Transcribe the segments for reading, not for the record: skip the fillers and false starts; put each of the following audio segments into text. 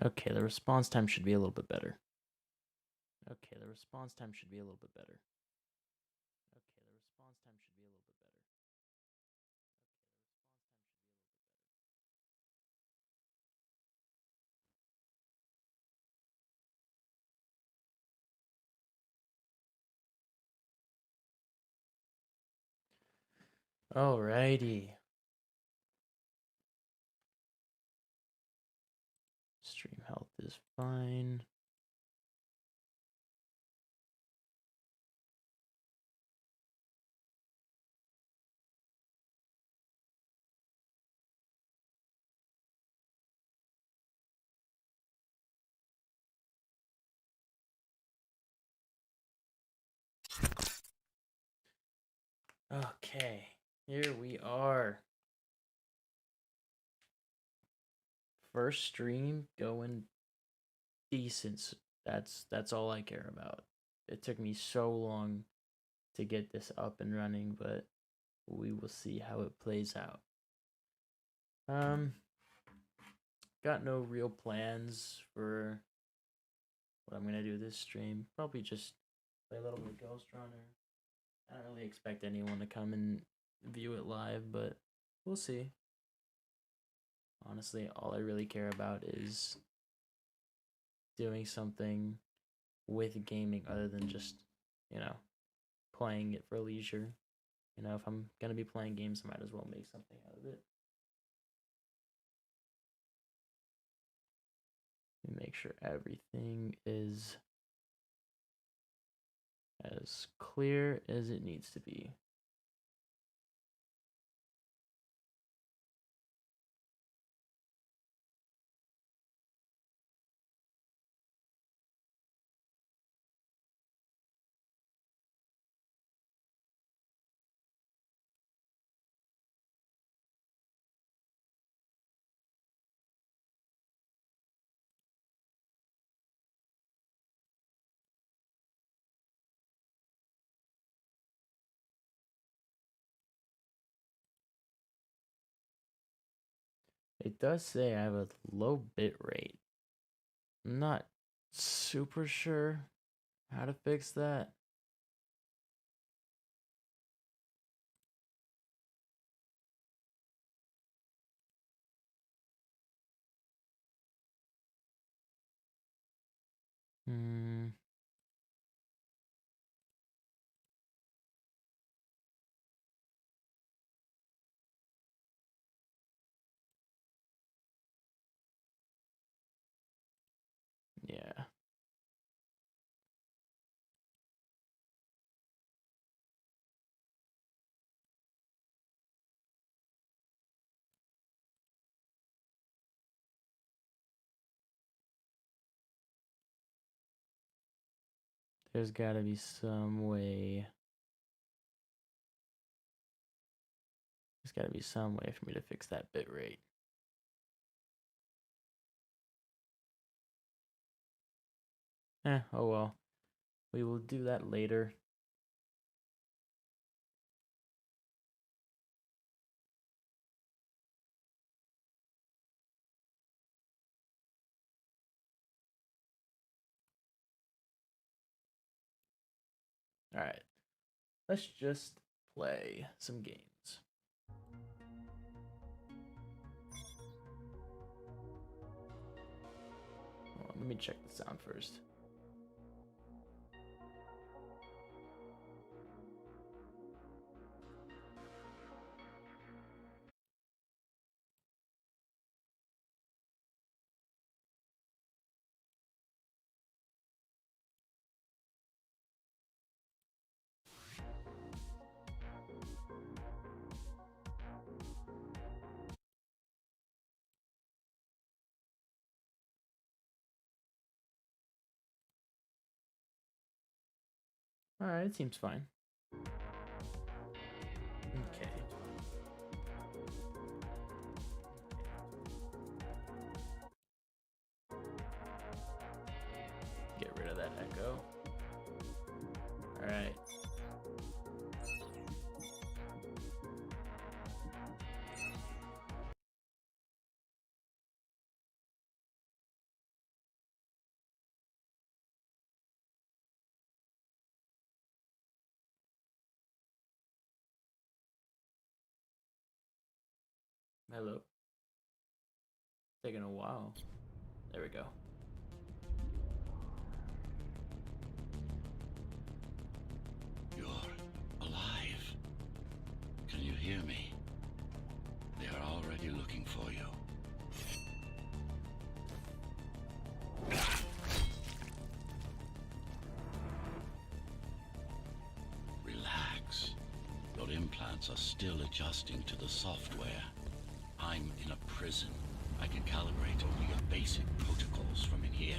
Okay, the response time should be a little bit better. Okay, the response time should be a little bit better. Okay, the response time should be a little bit better. Alrighty. Stream health is fine. Okay, here we are. First stream going decent. That's all I care about. It took me so long to get this up and running, but we will see how it plays out. Got no real plans for what I'm gonna do this stream. Probably just play a little bit of Ghostrunner. I don't really expect anyone to come and view it live, but we'll see. Honestly, all I really care about is doing something with gaming other than just, playing it for leisure. If I'm gonna be playing games, I might as well make something out of it. Let me make sure everything is as clear as it needs to be. It does say I have a low bit rate. I'm not super sure how to fix that. Yeah. There's gotta be some way. There's gotta be some way for me to fix that bit rate. Oh well. We will do that later. Alright. Let's just play some games. Hold on, let me check the sound first. Alright, it seems fine. Okay. Get rid of that echo. Alright. Hello. Taking a while. There we go. You're alive. Can you hear me? They are already looking for you. Relax. Your implants are still adjusting to the software. I'm in a prison. I can calibrate only your basic protocols from in here.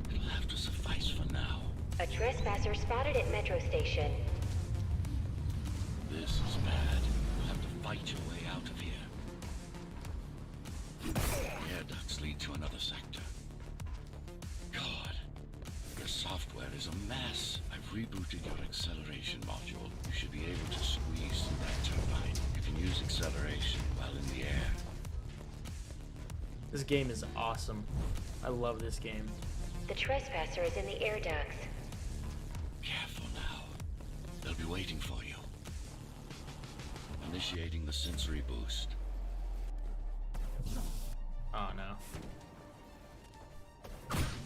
It'll have to suffice for now. A trespasser spotted at Metro Station. This is bad. You'll have to fight your way out of here. The air ducts lead to another sector. God, your software is a mess. I've rebooted your acceleration module. You should be able to squeeze through that turbine. You can use acceleration while in the air. This game is awesome. I love this game. The trespasser is in the air ducts. Careful now. They'll be waiting for you. Initiating the sensory boost. Oh no.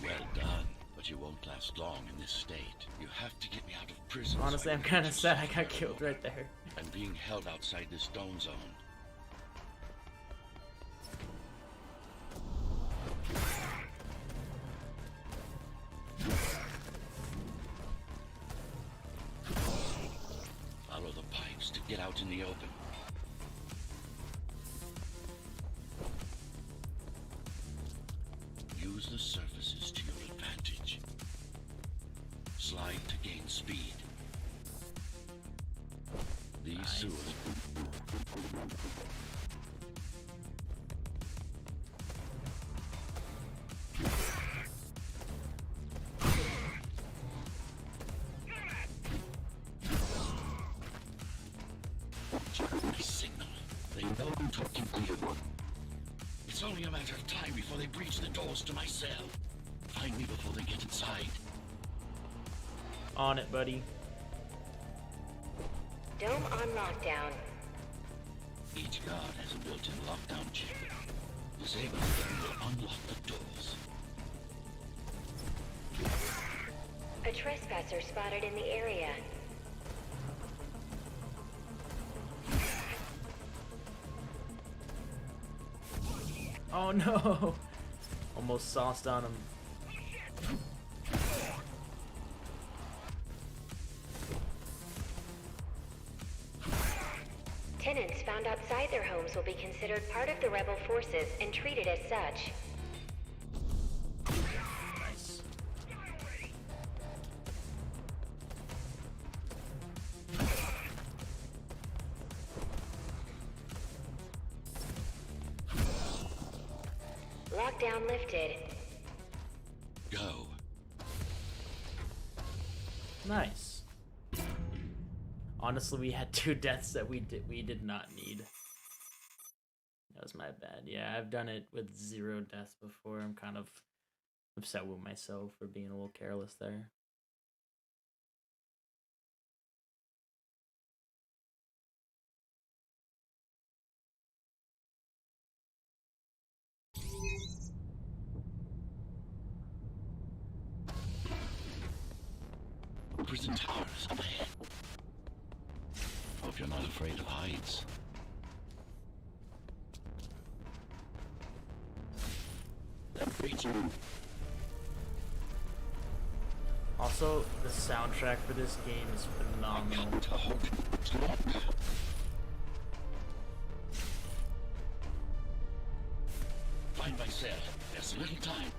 Well done, but you won't last long in this state. You have to get me out of prison. Honestly, I'm kind of sad I got killed right there. I'm being held outside this dome zone. Follow the pipes to get out in the open. Use the surfaces to your advantage. Slide to gain speed. These sewers. My signal. They know I'm talking to you. It's only a matter of time before they breach the doors to my cell. Find me before they get inside. On it, buddy. Dome on lockdown. Each guard has a built-in lockdown chip. Disabling them will unlock the doors. A trespasser spotted in the area. Oh no! Almost sauced on him. Tenants found outside their homes will be considered part of the rebel forces and treated as such. Nice. Lockdown lifted. Go. Nice. Honestly, we had 2 deaths that we did not need. That was my bad. Yeah, I've done it with 0 deaths before. I'm kind of upset with myself for being a little careless there. Prison towers up ahead. Hope you're not afraid of heights. Also, the soundtrack for this game is phenomenal. Find my cell. There's little time.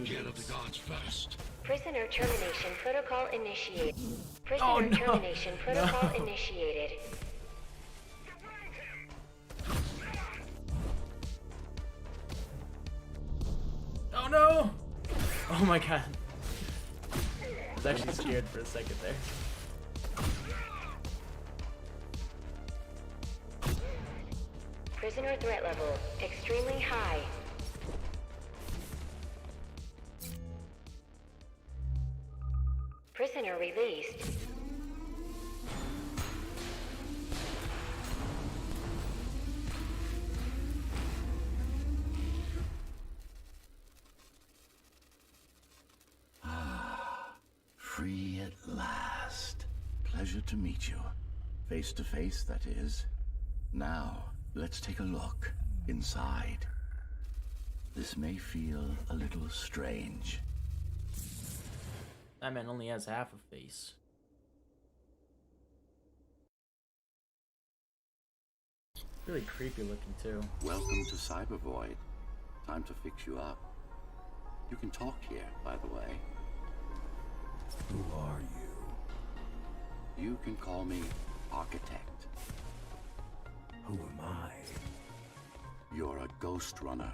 Get rid of the guards first. Prisoner termination protocol initiated. Prisoner Oh, no. termination protocol No. initiated. Oh no! Oh my god. I was actually scared for a second there. Prisoner threat level extremely high. Prisoner released. Free at last. Pleasure to meet you. Face to face, that is. Now, let's take a look inside. This may feel a little strange. That man only has half a face. Really creepy looking too. Welcome to Cyber Void. Time to fix you up. You can talk here, by the way. Who are you? You can call me Architect. Who am I? You're a Ghostrunner.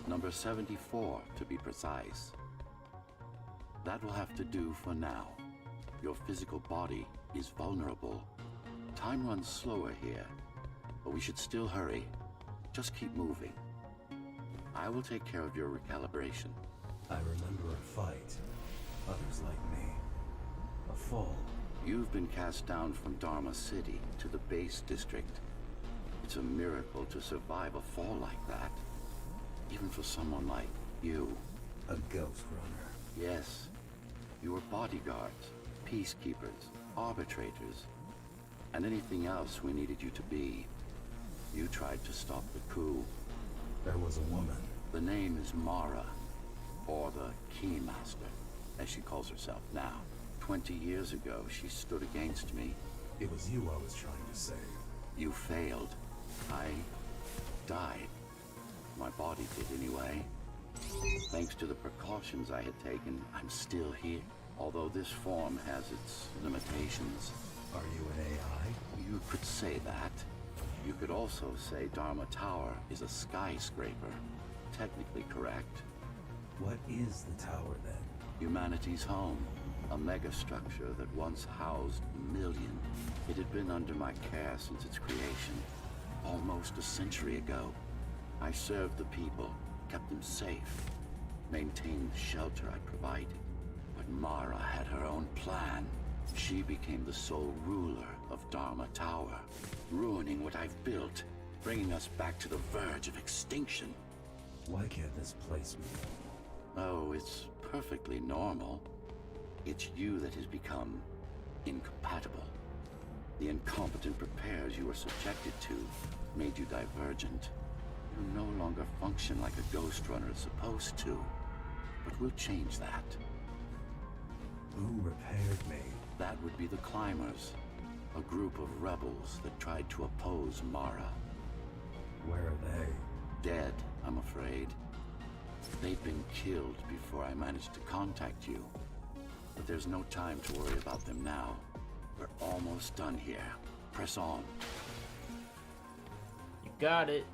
Number 74, to be precise. That will have to do for now. Your physical body is vulnerable. Time runs slower here, but we should still hurry. Just keep moving. I will take care of your recalibration. I remember a fight. Others like me. A fall. You've been cast down from Dharma City to the base district. It's a miracle to survive a fall like that. Even for someone like you. A Ghostrunner. Yes. You were bodyguards, peacekeepers, arbitrators, and anything else we needed you to be. You tried to stop the coup. There was a woman. The name is Mara, or the Keymaster, as she calls herself now. 20 years ago, she stood against me. It was you I was trying to save. You failed. I died. My body did anyway. Thanks to the precautions I had taken, I'm still here. Although this form has its limitations. Are you an AI? You could say that. You could also say Dharma Tower is a skyscraper. Technically correct. What is the tower then? Humanity's home. A megastructure that once housed a million. It had been under my care since its creation. Almost a century ago. I served the people, kept them safe, maintained the shelter I provided. But Mara had her own plan. She became the sole ruler of Dharma Tower, ruining what I've built, bringing us back to the verge of extinction. Why can't this place be? Oh, it's perfectly normal. It's you that has become incompatible. The incompetent repairs you were subjected to made you divergent. You no longer function like a Ghostrunner is supposed to. But we'll change that. Who repaired me? That would be the Climbers, a group of rebels that tried to oppose Mara. Where are they? Dead, I'm afraid. They'd been killed before I managed to contact you. But there's no time to worry about them now. We're almost done here. Press on. You got it.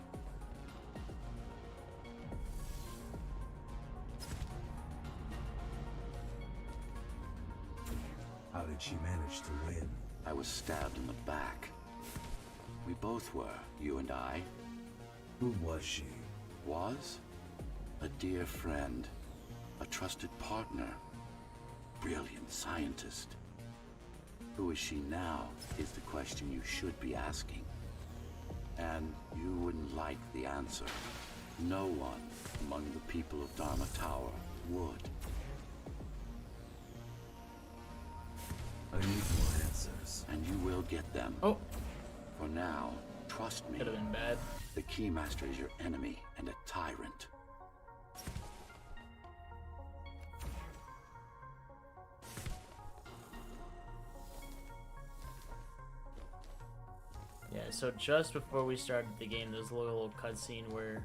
How did she manage to win? I was stabbed in the back. We both were, you and I. Who was she? Was? A dear friend. A trusted partner. Brilliant scientist. Who is she now, is the question you should be asking. And you wouldn't like the answer. No one among the people of Dharma Tower would. I need more answers. And you will get them. Oh, For now, trust me. could have been bad. The Keymaster is your enemy and a tyrant. Yeah, so just before we started the game, there's a little cutscene where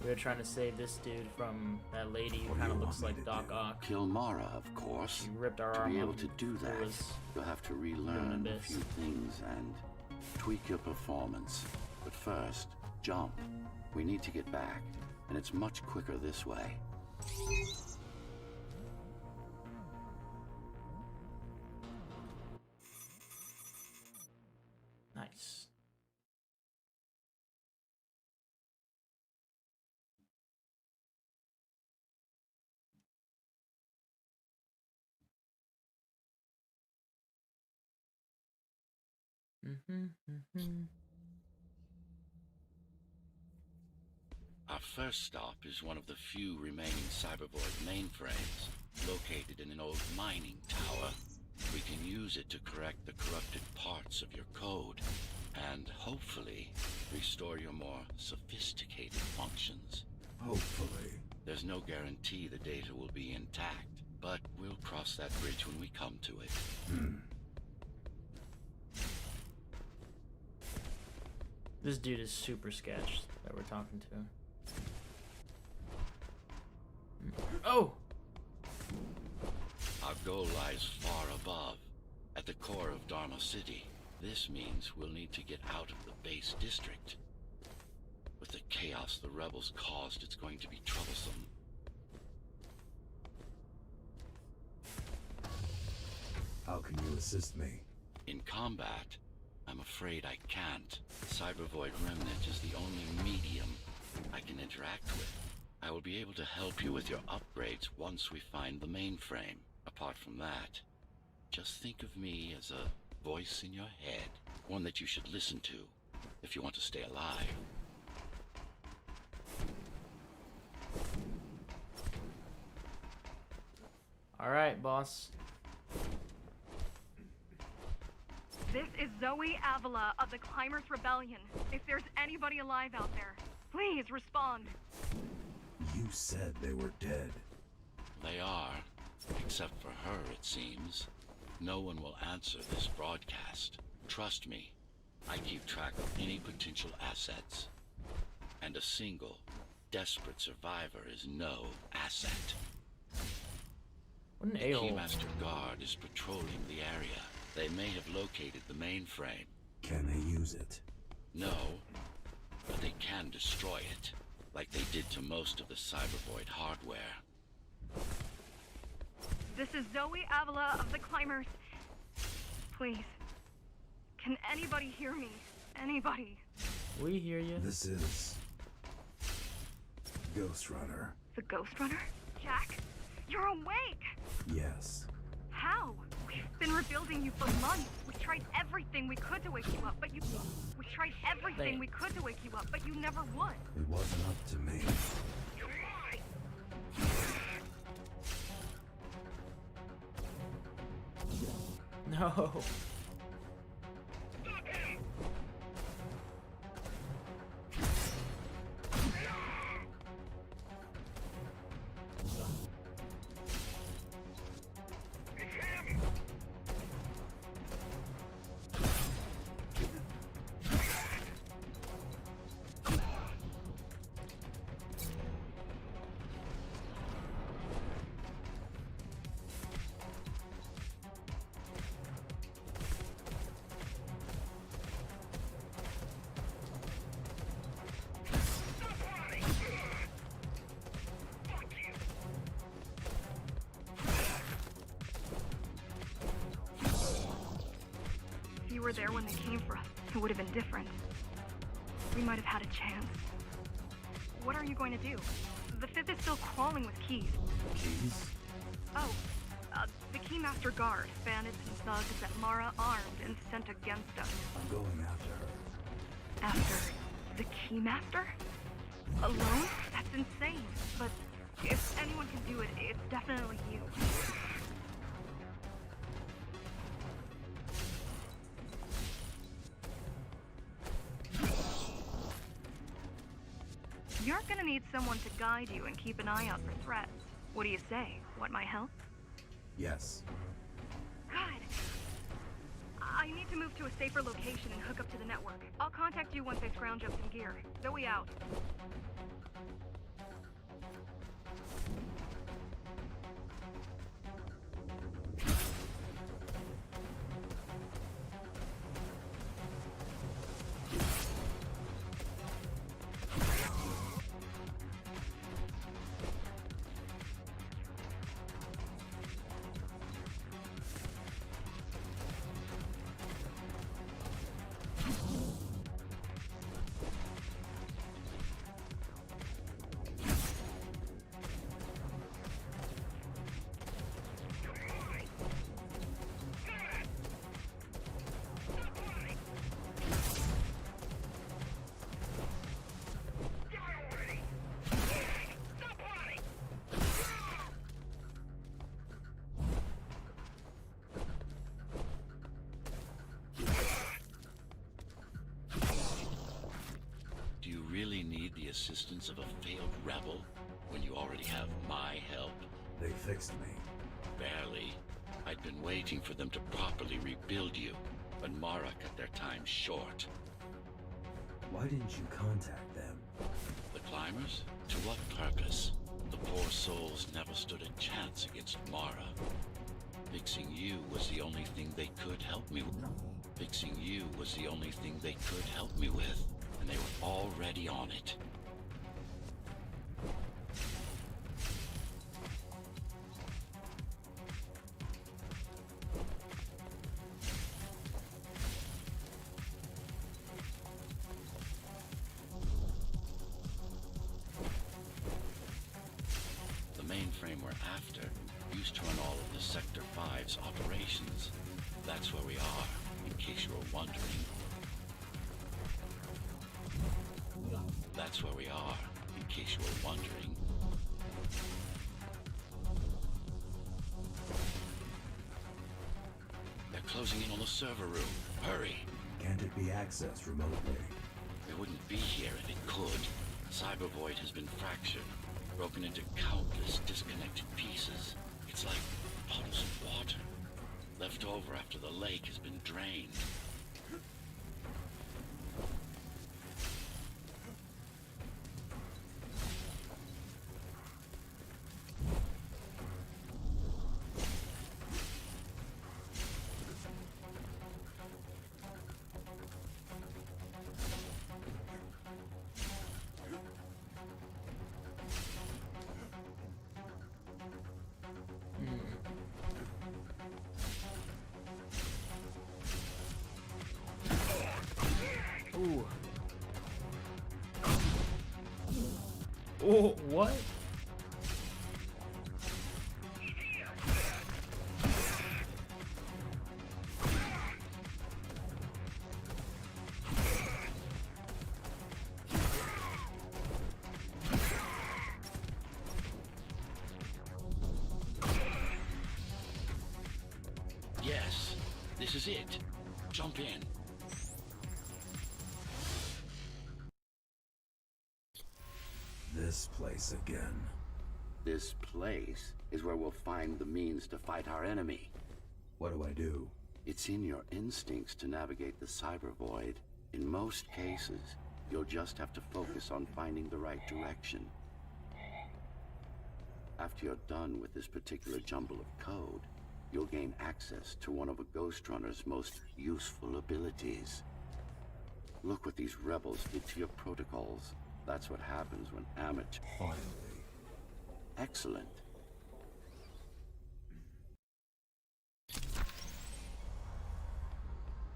we were trying to save this dude from that lady who What do kind of you looks want me like to Doc do? Ock. Kill Mara, of course. She ripped our To arm be able off to and do threw that, us you'll have to into an relearn a abyss. few things and tweak your performance. But first, jump. We need to get back, and it's much quicker this way. Nice. Our first stop is one of the few remaining Cybervoid mainframes, located in an old mining tower. We can use it to correct the corrupted parts of your code, and hopefully restore your more sophisticated functions. Hopefully. There's no guarantee the data will be intact, but we'll cross that bridge when we come to it. This dude is super sketch that we're talking to. Oh! Our goal lies far above, at the core of Dharma City. This means we'll need to get out of the base district. With the chaos the rebels caused, it's going to be troublesome. How can you assist me? In combat, I'm afraid I can't. Cybervoid Remnant is the only medium I can interact with. I will be able to help you with your upgrades once we find the mainframe. Apart from that, just think of me as a voice in your head, one that you should listen to if you want to stay alive. Alright, boss. This is Zoe Avila of the Climbers Rebellion. If there's anybody alive out there, please respond. You said they were dead. They are, except for her, it seems. No one will answer this broadcast. Trust me, I keep track of any potential assets. And a single, desperate survivor is no asset. What an The a-hole. Keymaster Guard is patrolling the area. They may have located the mainframe. Can they use it? No, but they can destroy it, like they did to most of the Cybervoid hardware. This is Zoe Avila of the Climbers. Please, can anybody hear me? Anybody? We hear you. This is... Ghostrunner. The Ghostrunner? Jack, you're awake! Yes. How? We've been rebuilding you for months. We tried everything we could to wake you up, but you... We tried everything we could to wake you up, but you never would. It wasn't up to me. No. If you were there when they came for us, it would have been different. We might have had a chance. What are you going to do? The Fifth is still crawling with keys. Keys? Oh, the Keymaster Guard, bandits and thugs that Mara armed and sent against us. I'm going after her. After the Keymaster? Alone? That's insane. But if anyone can do it, it's definitely you. You're gonna need someone to guide you and keep an eye out for threats. What do you say? Want my help? Yes. Good. I need to move to a safer location and hook up to the network. I'll contact you once I scrounge up some gear. Zoe out. assistance of a failed rebel when you already have my help? They fixed me. Barely. I'd been waiting for them to properly rebuild you, but Mara cut their time short. Why didn't you contact them? The climbers? To what purpose? The poor souls never stood a chance against Mara. Fixing you was the only thing they could help me with. Fixing you was the only thing they could help me with, and they were already on it. The mainframe we're after used to run all of the Sector 5's operations. That's where we are, in case you were wondering. That's where we are, in case you were wondering. They're closing in on the server room. Hurry! Can't it be accessed remotely? It wouldn't be here if it could. Cyber Void has been fractured, broken into countless disconnected pieces. It's like puddles of water, left over after the lake has been drained. Ooh. Oh, what? Yes, this is it. Jump in. This place again. This place is where we'll find the means to fight our enemy. What do I do? It's in your instincts to navigate the cyber void. In most cases, you'll just have to focus on finding the right direction. After you're done with this particular jumble of code, you'll gain access to one of a Ghostrunner's most useful abilities. Look what these rebels did to your protocols. That's what happens when amateur... Finally. Excellent.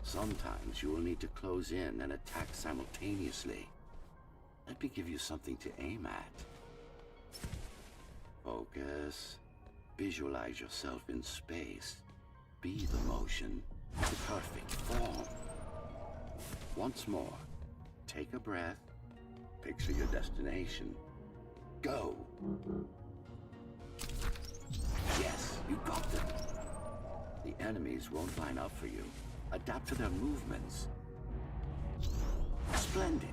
Sometimes you will need to close in and attack simultaneously. Let me give you something to aim at. Focus. Visualize yourself in space. Be the motion. The perfect form. Once more, take a breath. Picture your destination. Go! Yes, you got them. The enemies won't line up for you. Adapt to their movements. Splendid!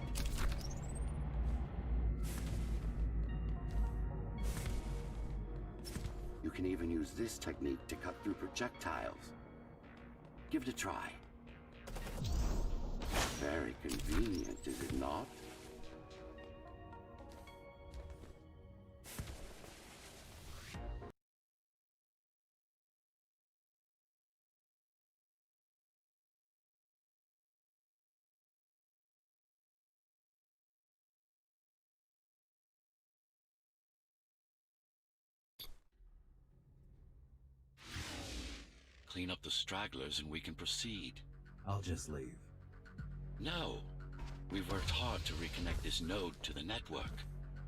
You can even use this technique to cut through projectiles. Give it a try. Very convenient, is it not? Clean up the stragglers and we can proceed. I'll just leave. No. We've worked hard to reconnect this node to the network.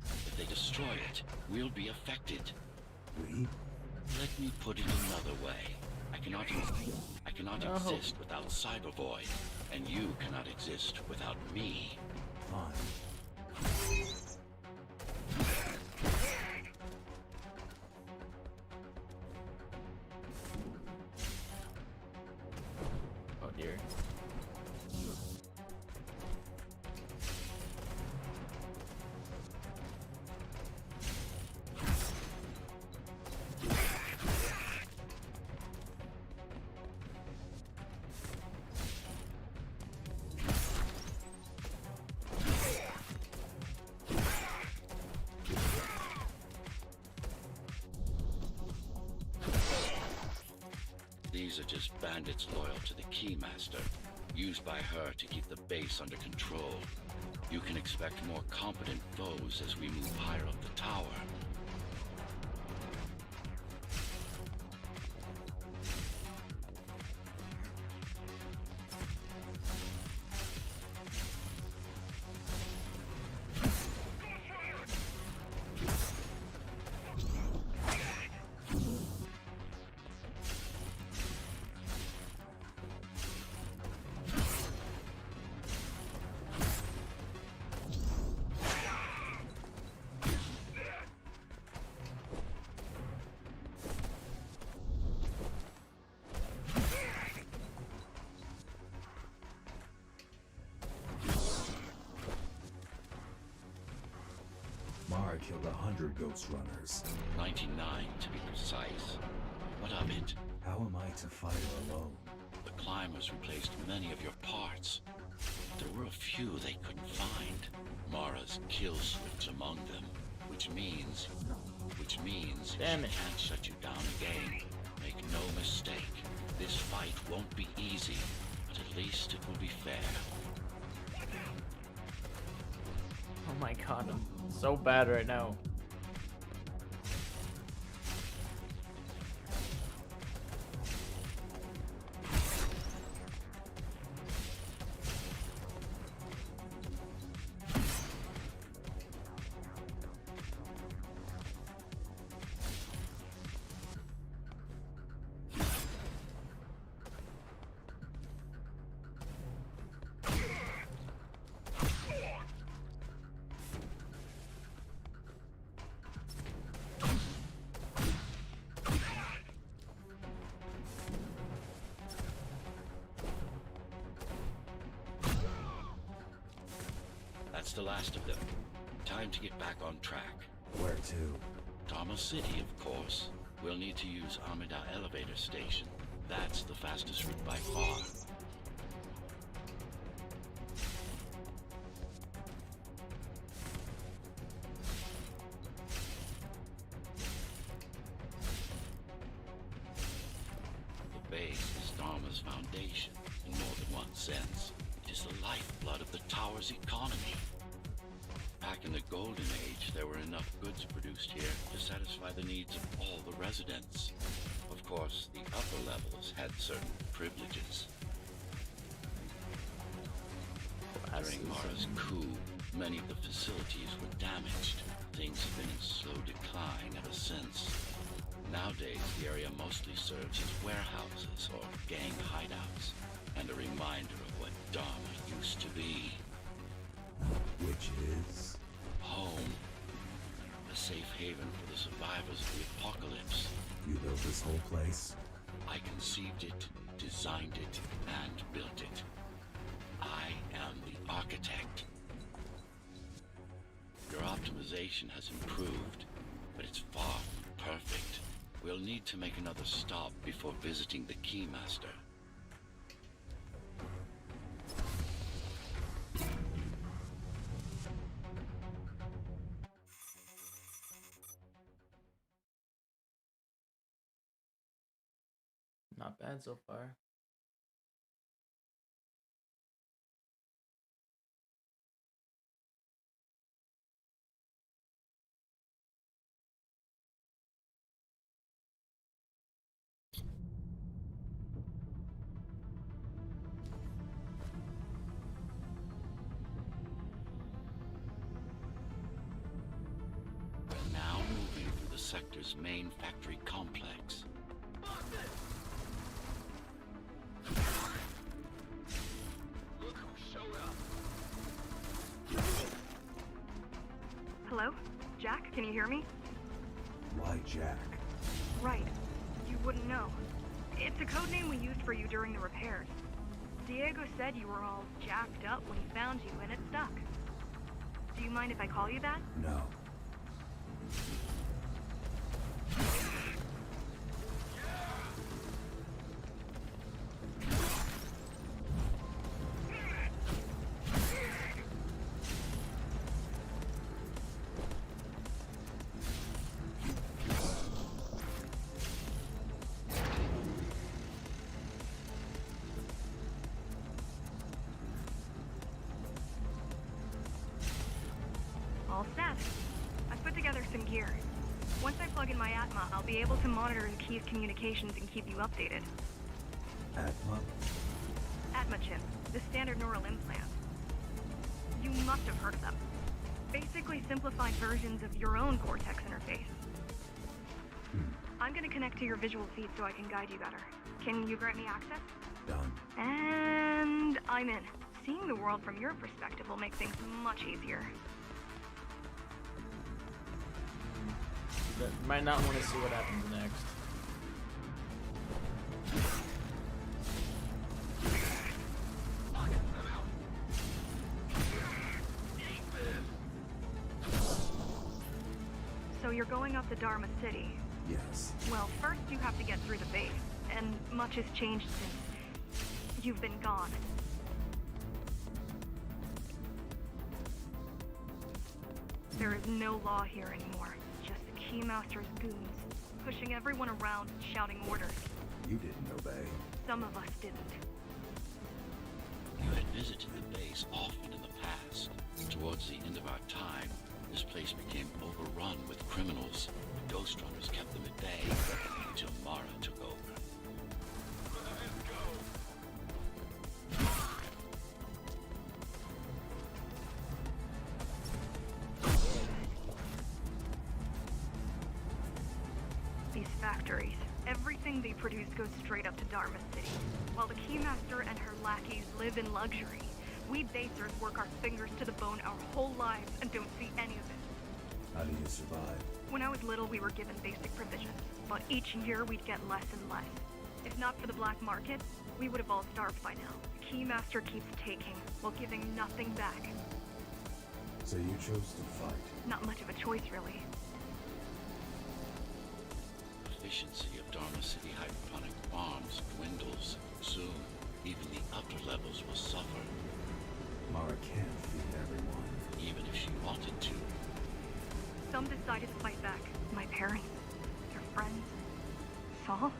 If they destroy it, we'll be affected. We? Let me put it another way. I cannot No. exist without Cyber Void, and you cannot exist without me. Fine. Oh dear. These are just bandits loyal to the Keymaster, used by her to keep the base under control. You can expect more competent foes as we move higher up the tower. Mara killed 100 Ghostrunners. 99 to be precise. What of it? How am I to fight her alone? The climbers replaced many of your parts. There were a few they couldn't find. Mara's kill switch among them, which means she Damn it. can't shut you down again. Make no mistake, this fight won't be easy, but at least it will be fair. Oh my god, I'm so bad right now. That's the last of them. Time to get back on track. Where to? Dharma City, of course. We'll need to use Amida Elevator Station. That's the fastest route by far. The base is Dharma's foundation, in more than one sense. It is the lifeblood of the tower's economy. Back in the Golden Age, there were enough goods produced here to satisfy the needs of all the residents. Of course, the upper levels had certain privileges. During Mara's coup, many of the facilities were damaged. Things have been in slow decline ever since. Nowadays, the area mostly serves as warehouses or gang hideouts, and a reminder of what Dharma used to be. Which is? Home. A safe haven for the survivors of the apocalypse. You built this whole place? I conceived it, designed it, and built it. I am the architect. Your optimization has improved, but it's far from perfect. We'll need to make another stop before visiting the Keymaster. Not bad so far. We're now moving through the sector's main factory complex. Hello? Jack, can you hear me? Why Jack? Right. You wouldn't know. It's a code name we used for you during the repairs. Diego said you were all jacked up when he found you and it stuck. Do you mind if I call you that? No. Seth, I've put together some gear. Once I plug in my Atma, I'll be able to monitor the key's communications and keep you updated. Atma? Atma chip, the standard neural implant. You must have heard of them. Basically simplified versions of your own Cortex interface. I'm gonna connect to your visual feed so I can guide you better. Can you grant me access? Done. And I'm in. Seeing the world from your perspective will make things much easier. But might not want to see what happens next. So you're going up to Dharma City. Yes. Well, first you have to get through the base, and much has changed since you've been gone. There is no law here anymore, just the Keymaster's goons, pushing everyone around and shouting orders. You didn't obey. Some of us didn't. You had visited the base often in the past. Towards the end of our time, this place became overrun with criminals. The Ghostrunners kept them at bay until Mara took over. These factories, everything they produce goes straight up to Dharma City. While the Keymaster and her lackeys live in luxury, we basers work our fingers to the bone our whole lives and don't see any of it. How do you survive? When I was little, we were given basic provisions, but each year we'd get less and less. If not for the black market, we would have all starved by now. The Keymaster keeps taking, while giving nothing back. So you chose to fight. Not much of a choice, really. Efficiency of Dharma City hydroponic farms dwindles. Soon, even the upper levels will suffer, Mara can't feed everyone. even if she wanted to. Some decided to fight back. My parents, their friends, Saul.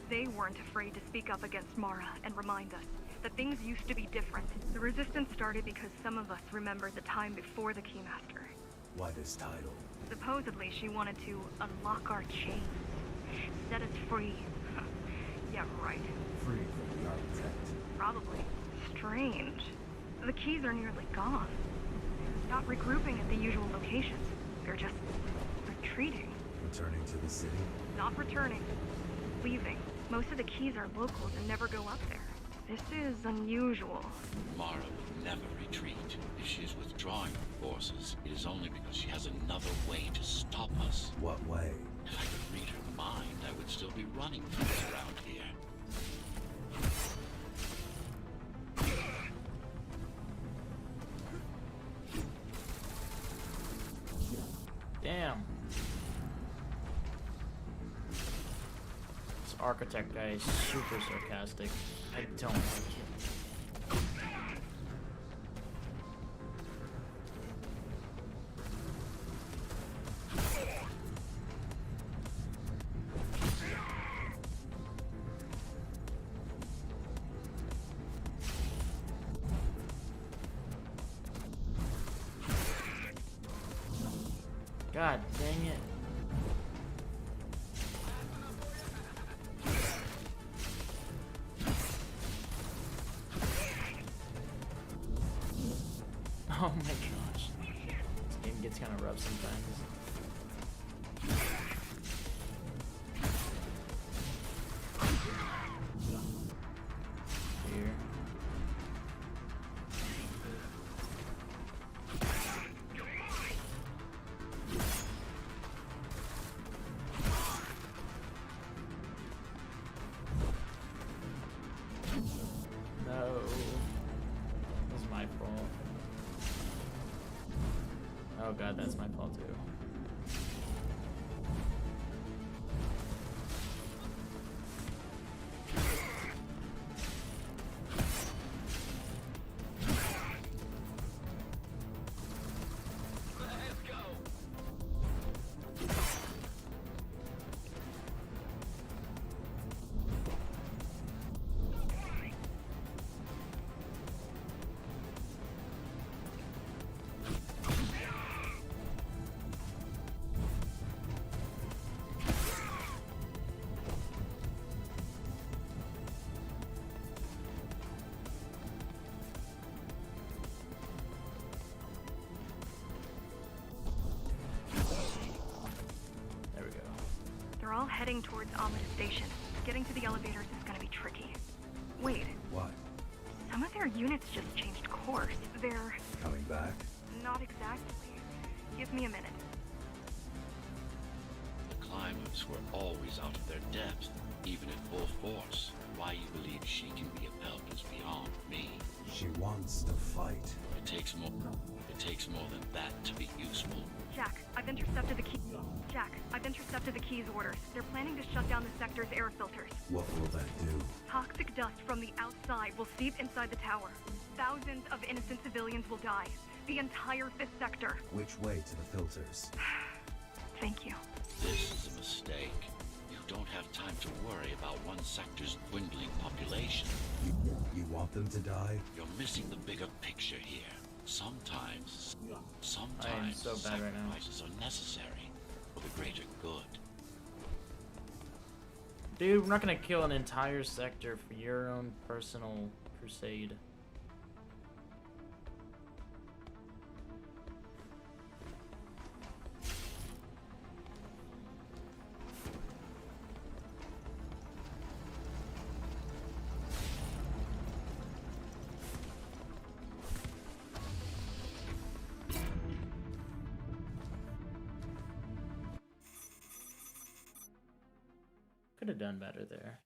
They weren't afraid to speak up against Mara and remind us that things used to be different. The resistance started because some of us remembered the time before the Keymaster. Why this title? Supposedly, she wanted to unlock our chains, set us free. Yeah, right. Free from the architect. Probably. Strange. The keys are nearly gone. Not regrouping at the usual locations. They're just retreating. Returning to the city? Not returning. Leaving. Most of the keys are locals and never go up there. This is unusual. Mara would never retreat. If she is withdrawing her forces, it is only because she has another way to stop us. What way? If I could read her mind, I would still be running things around here. Damn. This architect guy is super sarcastic. I don't like it. God dang it. Oh my gosh. This game gets kind of rough sometimes. Here. No. This is my fault. Oh god, that's my fault too. They're all heading towards Amida Station. Getting to the elevators is gonna be tricky. Wait, What? some of their units just changed course. They're... Coming back? not exactly. Give me a minute. The climbers were always out of their depth, even at full force. Why you believe she can be upheld is beyond me. She wants to fight. It takes more than that to be useful. Jack, I've intercepted the Key's orders. They're planning to shut down the sector's air filters. What will that do? Toxic dust from the outside will seep inside the tower. Thousands of innocent civilians will die. The entire 5th sector. Which way to the filters? Thank you. This is a mistake. You don't have time to worry about one sector's dwindling population. You want them to die? You're missing the bigger picture here. Sometimes I am so bad right now. sacrifices are necessary for the greater good. Dude, we're not gonna kill an entire sector for your own personal crusade. Could have done better there.